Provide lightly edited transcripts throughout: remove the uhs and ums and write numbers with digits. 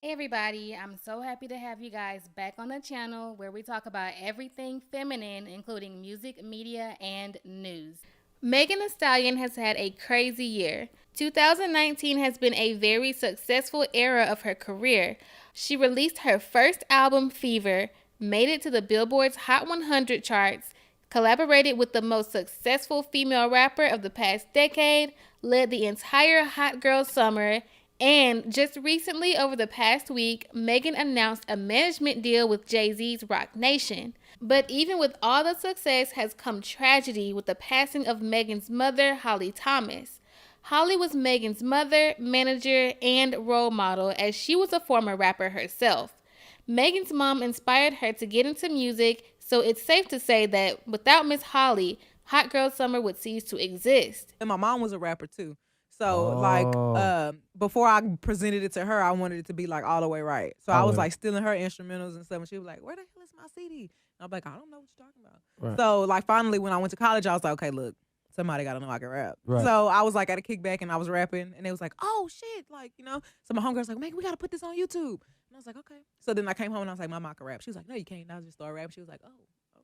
Hey everybody, I'm so happy to have you guys back on the channel where we talk about everything feminine, including music, media, and news. Megan Thee Stallion has had a crazy year. 2019 has been a very successful era of her career. She released her first album, Fever, made it to the Billboard's Hot 100 charts, collaborated with the most successful female rapper of the past decade, led the entire Hot Girl Summer, and just recently, over the past week, Megan announced a management deal with Jay-Z's Roc Nation. But even with all the success has come tragedy with the passing of Megan's mother, Holly Thomas. Holly was Megan's mother, manager, and role model as she was a former rapper herself. Megan's mom inspired her to get into music, so it's safe to say that without Miss Holly, Hot Girl Summer would cease to exist. And my mom was a rapper too. So Oh. before I presented it to her, I wanted it to be like all the way right. So I was like stealing her instrumentals and stuff, and she was like, "Where the hell is my CD?" And I'm like, "I don't know what you're talking about." Right. So like finally, when I went to college, I was like, "Okay, look, somebody got to know I can rap." Right. So I was like at a kickback and I was rapping, and it was like, "Oh shit!" Like So my homegirl's like, "Megan, we got to put this on YouTube." And I was like, "Okay." So then I came home and I was like, "Mama, I can rap." She was like, "No, you can't." And I just started rapping. She was like, "Oh.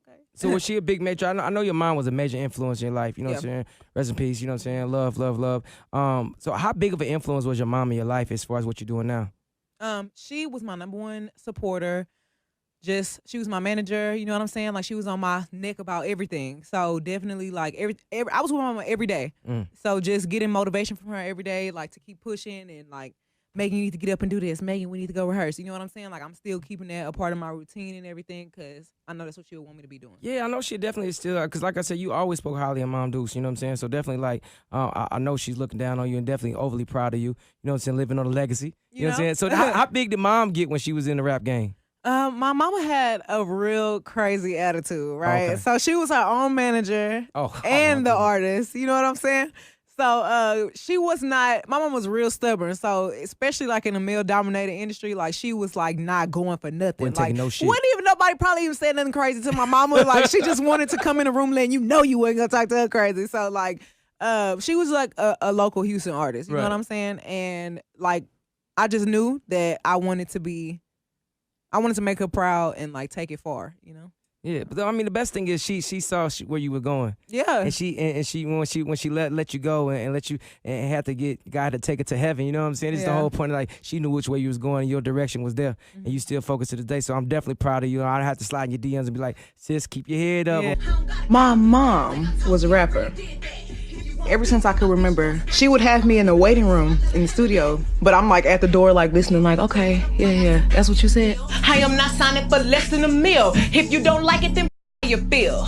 Okay." So was she a big major? I know your mom was a major influence in your life. You know what I'm saying? Rest in peace. You know what I'm saying? Love, love, love. So how big of an influence was your mom in your life as far as what you're doing now? She was my number one supporter. She was my manager. You know what I'm saying? Like she was on my neck about everything. So definitely like every I was with my mama every day. So just getting motivation from her every day, like to keep pushing and like, Megan, you need to get up and do this. Megan, we need to go rehearse. You know what I'm saying? Like I'm still keeping that a part of my routine and everything because I know that's what she would want me to be doing. Yeah, I know she definitely is still, because like I said, you always spoke highly of Mom Deuce, you know what I'm saying? So definitely like, I know she's looking down on you and definitely overly proud of you, you know what I'm saying, living on a legacy, you know what I'm saying? So how big did Mom get when she was in the rap game? My mama had a real crazy attitude, right? Okay. So she was her own manager and the artist. You know what I'm saying? So she was not. My mom was real stubborn. So especially like in a male-dominated industry, like she was like not going for nothing. Wasn't like taking no shit. Wasn't even nobody probably even said nothing crazy to my mama. Like she just wanted to come in the room, letting you know you wasn't gonna talk to her crazy. So like, she was like a local Houston artist. You know what I'm saying? And like, I just knew that I wanted to make her proud and like take it far, you know. Yeah, but I mean the best thing is she saw where you were going. Yeah. And she when she let you go and let you and had to get God to take it to heaven. You know what I'm saying? It's the whole point of like she knew which way you was going and your direction was there, and you still focused to the day. So I'm definitely proud of you. I have to slide in your DMs and be like, sis, keep your head up. Yeah. My mom was a rapper. Ever since I could remember, she would have me in the waiting room in the studio, but I'm like at the door like listening like, okay, yeah, that's what you said. I am not signing for less than a meal. If you don't like it, then you feel.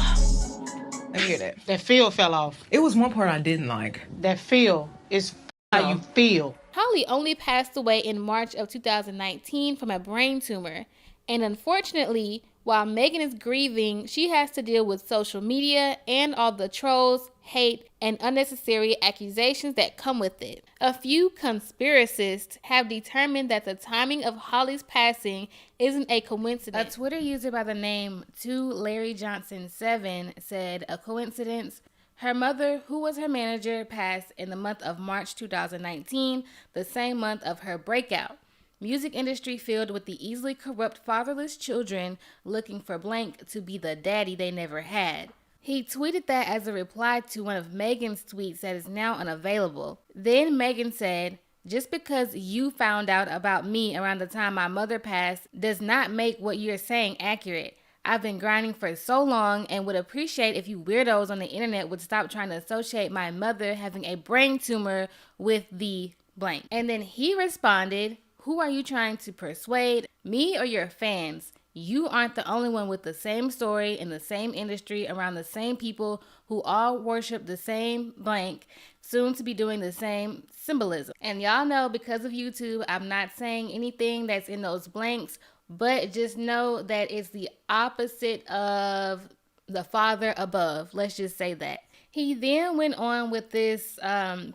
Let me hear that. That feel fell off. It was one part I didn't like. That feel is how you feel. Holly only passed away in March of 2019 from a brain tumor. And unfortunately, while Megan is grieving, she has to deal with social media and all the trolls, hate, and unnecessary accusations that come with it. A few conspiracists have determined that the timing of Holly's passing isn't a coincidence. A Twitter user by the name 2LarryJohnson7 said, "A coincidence? Her mother, who was her manager, passed in the month of March 2019, the same month of her breakout. Music industry filled with the easily corrupt fatherless children looking for blank to be the daddy they never had." He tweeted that as a reply to one of Megan's tweets that is now unavailable. Then Megan said, "Just because you found out about me around the time my mother passed does not make what you're saying accurate. I've been grinding for so long and would appreciate if you weirdos on the internet would stop trying to associate my mother having a brain tumor with the blank." And then he responded, "Who are you trying to persuade, me or your fans? You aren't the only one with the same story in the same industry around the same people who all worship the same blank, soon to be doing the same symbolism." And y'all know because of YouTube, I'm not saying anything that's in those blanks, but just know that it's the opposite of the Father above. Let's just say that. He then went on with this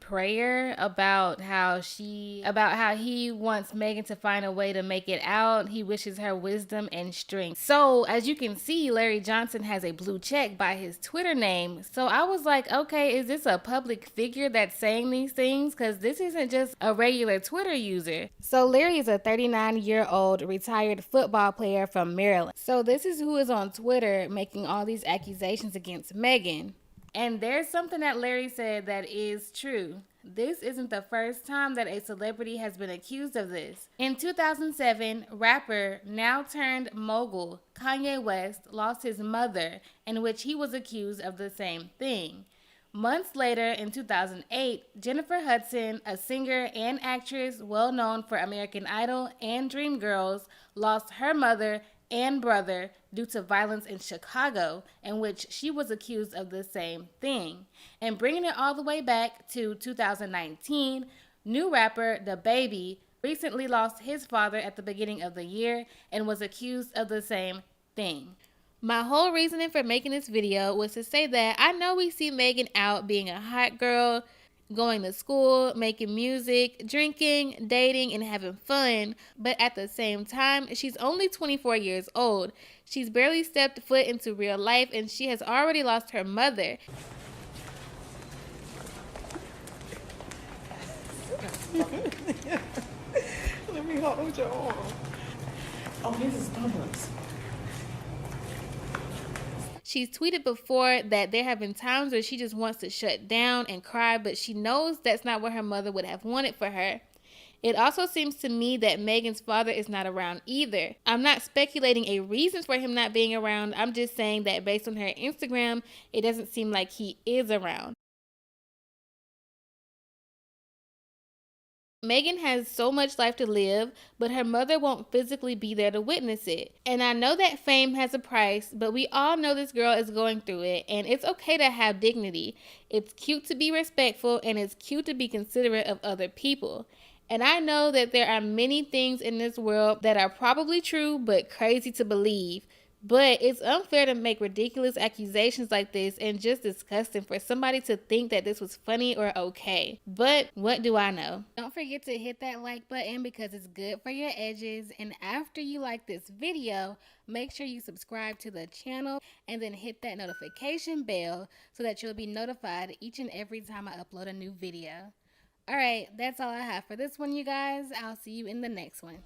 prayer about how he wants Megan to find a way to make it out. He wishes her wisdom and strength. So as you can see, Larry Johnson has a blue check by his Twitter name. So I was like, okay, is this a public figure that's saying these things? Because this isn't just a regular Twitter user. So Larry is a 39-year-old retired football player from Maryland. So this is who is on Twitter making all these accusations against Megan. And there's something that Larry said that is true. This isn't the first time that a celebrity has been accused of this. In 2007, rapper, now turned mogul, Kanye West lost his mother, in which he was accused of the same thing. Months later, in 2008, Jennifer Hudson, a singer and actress well known for American Idol and Dreamgirls, lost her mother and brother due to violence in Chicago, in which she was accused of the same thing. And bringing it all the way back to 2019, new rapper DaBaby recently lost his father at the beginning of the year and was accused of the same thing. My whole reasoning for making this video was to say that I know we see Megan out being a hot girl, going to school, making music, drinking, dating, and having fun. But at the same time, she's only 24 years old. She's barely stepped foot into real life, and she has already lost her mother. Let me hold your arm. Oh, this is Starbucks. She's tweeted before that there have been times where she just wants to shut down and cry, but she knows that's not what her mother would have wanted for her. It also seems to me that Megan's father is not around either. I'm not speculating a reason for him not being around. I'm just saying that based on her Instagram, it doesn't seem like he is around. Megan has so much life to live, but her mother won't physically be there to witness it. And I know that fame has a price, but we all know this girl is going through it, and it's okay to have dignity. It's cute to be respectful, and it's cute to be considerate of other people. And I know that there are many things in this world that are probably true, but crazy to believe. But it's unfair to make ridiculous accusations like this and just disgusting for somebody to think that this was funny or okay. But what do I know? Don't forget to hit that like button because it's good for your edges. And after you like this video, make sure you subscribe to the channel and then hit that notification bell so that you'll be notified each and every time I upload a new video. Alright, that's all I have for this one, you guys. I'll see you in the next one.